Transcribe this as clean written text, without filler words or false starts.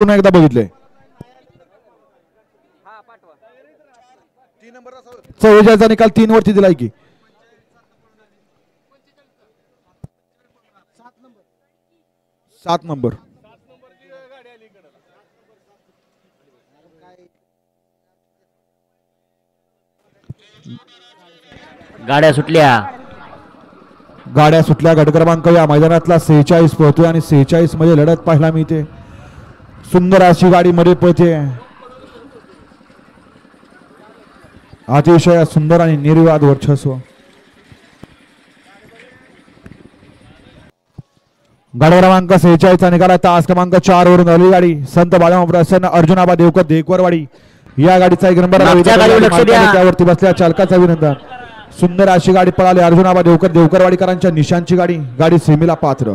पुन्हा एकदा बघितले 44चा निकाल 3 वरती दिलाय की 7 नंबर गाड्या सुटल्या गट क्रमांक या मैदानातला 46 पळतोय आणि 46 मध्ये लढत पाहायला मिळते. सुंदर अशी गाडी मध्ये पळते. अतिशय सुंदर आणि निर्विवाद वर्चस्व. गाडी क्रमांक 46चा निकाला तास क्रमांक 4 वरून आली गाडी संत बाळाराम प्रसन्न अर्जुनाबा देवकर देकवरवाडी या गाडीचा एक नंबर त्यावरती बसल्या चालकाचं अभिनंदन. सुंदर अशी गाडी पळाली अर्जुनाबा देवकर देवकरवाडीकरांच्या निशांची गाडी गाडी सेमीला पात्र.